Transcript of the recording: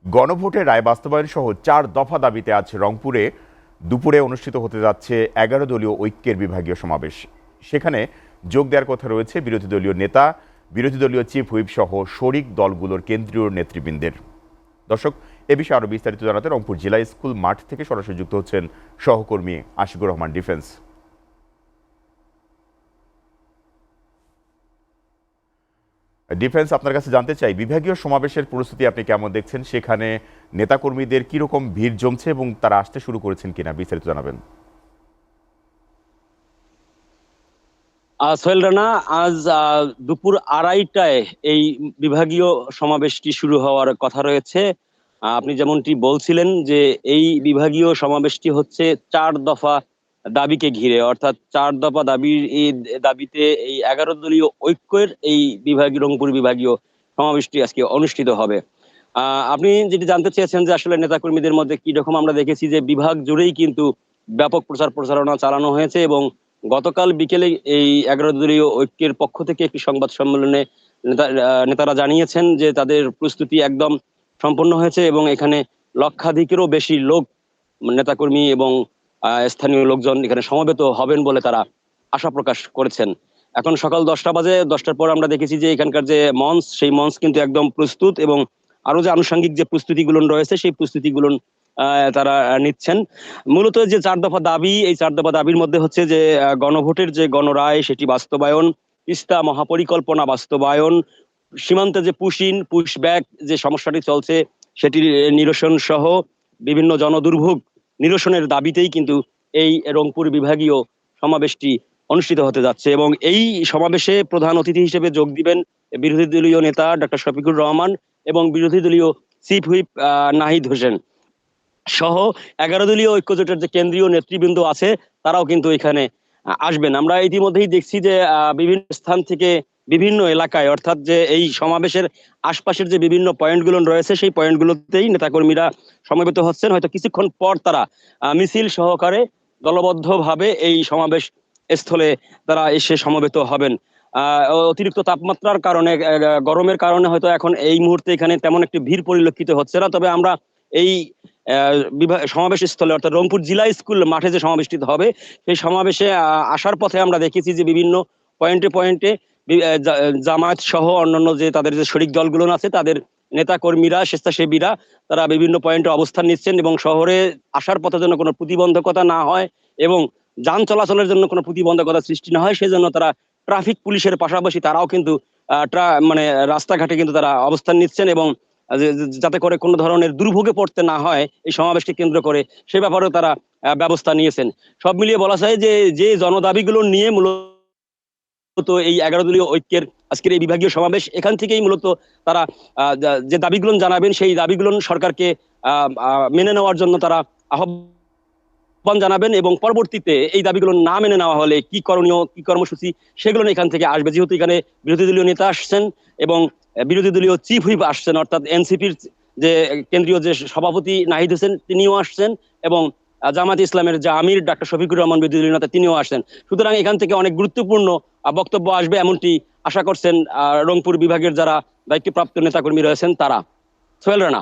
গণভোটের রায় বাস্তবায়ন সহ ৪ দফা দাবিতে আজ রংপুরে দুপুরে অনুষ্ঠিত হতে যাচ্ছে ১১ দলীয় ঐক্যের বিভাগীয় সমাবেশ। সেখানে যোগ দেওয়ার কথা রয়েছে বিরোধী দলীয় নেতা, বিরোধী দলীয় চিফ হুইপ সহ শরিক দলগুলোর কেন্দ্রীয় নেতৃবৃন্দের। দর্শক, এ বিষয়ে আরও বিস্তারিত জানাতে রংপুর জেলা স্কুল মাঠ থেকে সরাসরি যুক্ত হচ্ছেন সহকর্মী আশিকুর রহমান ডিফেন্স। আপনার কাছে জানতে চাই, বিভাগীয় সমাবেশের প্রস্তুতি আপনি কেমন দেখছেন? সেখানে নেতাকর্মীদের কিরকম ভিড় জমছে এবং তারা আসতে শুরু করেছেন কিনা, বিস্তারিত জানাবেন। সোহেল রানা, আজ দুপুর ২:৩০টায় এই বিভাগীয় সমাবেশটি শুরু হওয়ার কথা রয়েছে। আপনি যেমনটি বলছিলেন যে এই বিভাগীয় সমাবেশটি হচ্ছে ৪ দফা দাবিকে ঘিরে, অর্থাৎ ৪ দফা দাবির এই দাবিতে এই ১১ দলীয় ঐক্যের এই রংপুর বিভাগীয় সমাবেশটি আজকে অনুষ্ঠিত হবে। আপনি যেটি জানতে চেয়েছেন যে আসলে নেতাকর্মীদের মধ্যে কি রকম, আমরা দেখেছি যে বিভাগ জুড়েই কিন্তু ব্যাপক প্রচারণা চালানো হয়েছে এবং গতকাল বিকেলে এই ১১ দলীয় ঐক্যের পক্ষ থেকে একটি সংবাদ সম্মেলনে নেতারা জানিয়েছেন যে তাদের প্রস্তুতি একদম সম্পন্ন হয়েছে এবং এখানে লক্ষাধিকেরও বেশি লোক, নেতাকর্মী এবং স্থানীয় লোকজন এখানে সমবেত হবেন বলে তারা আশা প্রকাশ করেছেন। এখন সকাল ১০টা বাজে, ১০টার পর আমরা দেখেছি যে এখানকার যে মঞ্চ, সেই মঞ্চ কিন্তু একদম প্রস্তুত এবং আরো যে আনুষঙ্গিক যে প্রস্তুতিগুলো রয়েছে সেই প্রস্তুতিগুলো তারা নিচ্ছেন। মূলত যে ৪ দফা দাবি, এই ৪ দফা দাবির মধ্যে হচ্ছে যে গণভোটের যে গণরায় সেটি বাস্তবায়ন, তিস্তা মহাপরিকল্পনা বাস্তবায়ন, সীমান্তে যে পুশব্যাক যে সমস্যাটি চলছে সেটির নিরসন সহ বিভিন্ন জনদুর্ভোগ নিরসনের দাবিতেই কিন্তু এই রংপুর বিভাগীয় সমাবেশটি অনুষ্ঠিত হতে যাচ্ছে এবং এই সমাবেশে প্রধান অতিথি হিসেবে যোগ দিবেন বিরোধী দলীয় নেতা ডক্টর শফিকুর রহমান এবং বিরোধী দলীয় চিফ হুইপ নাহিদ হোসেন সহ ১১ দলীয় ঐক্যজোটের যে কেন্দ্রীয় নেতৃবৃন্দ আছে তারাও কিন্তু এখানে আসবেন। আমরা ইতিমধ্যেই দেখছি যে বিভিন্ন স্থান থেকে বিভিন্ন এলাকায়, অর্থাৎ যে এই সমাবেশের আশপাশের যে বিভিন্ন পয়েন্টগুলো রয়েছে সেই পয়েন্টগুলোতেই নেতাকর্মীরা সমবেত হচ্ছেন। হয়তো কিছুক্ষণ পর তারা মিছিল সহকারে দলবদ্ধভাবে এই সমাবেশ স্থলে তারা এসে সমবেত হবেন। অতিরিক্ত তাপমাত্রার কারণে, গরমের কারণে হয়তো এখন এই মুহূর্তে এখানে তেমন একটি ভিড় পরিলক্ষিত হচ্ছে না। তবে আমরা এই সমাবেশ স্থলে, অর্থাৎ রংপুর জেলা স্কুল মাঠে যে সমাবেশটি হবে সেই সমাবেশে আসার পথে আমরা দেখেছি যে বিভিন্ন পয়েন্টে জামায়াত সহ অন্যান্য যে তাদের যে শরিক দলগুলো আছে তাদের নেতা কর্মীরা, স্বেচ্ছাসেবীরা তারা বিভিন্ন পয়েন্টে অবস্থান নিচ্ছেন এবং শহরে আসার পথে যেন কোনো প্রতিবন্ধকতা না হয় এবং যান চলাচলের জন্য কোনো প্রতিবন্ধকতা সৃষ্টি না হয় সেজন্য তারা ট্রাফিক পুলিশের পাশাপাশি তারাও কিন্তু রাস্তাঘাটে কিন্তু তারা অবস্থান নিচ্ছেন এবং যাতে করে কোনো ধরনের দুর্ভোগে পড়তে না হয় এই সমাবেশকে কেন্দ্র করে সে ব্যাপারেও তারা ব্যবস্থা নিয়েছেন। সব মিলিয়ে বলা যায় যে জনদাবিগুলো নিয়ে মূলত এই ১১ দলীয় ঐক্যের আজকের এই বিভাগীয় সমাবেশ, এখান থেকেই মূলত তারা যে দাবিগুলো জানাবেন সেই দাবিগুলো সরকারকে মেনে নেওয়ার জন্য তারা আহ্বান জানাবেন এবং পরবর্তীতে এই দাবিগুলো না মেনে নেওয়া হলে কি করণীয়, কি কর্মসূচি সেগুলো এখান থেকে আসবে। যেহেতু এখানে বিরোধী দলীয় নেতা আসছেন এবং বিরোধী দলীয় চিফ হুইপ আসছেন, অর্থাৎ এনসিপির যে কেন্দ্রীয় যে সভাপতি নাহিদ হোসেন তিনিও আসছেন এবং জামায়াতে ইসলামের যে আমির ডক্টর শফিকুর রহমান বিরোধী দলীয় নেতা তিনিও আসছেন। সুতরাং এখান থেকে অনেক গুরুত্বপূর্ণ বক্তব্য আসবে এমনটি আশা করছেন রংপুর বিভাগের যারা দায়িত্বপ্রাপ্ত নেতাকর্মী রয়েছেন তারা। সোহেল রানা।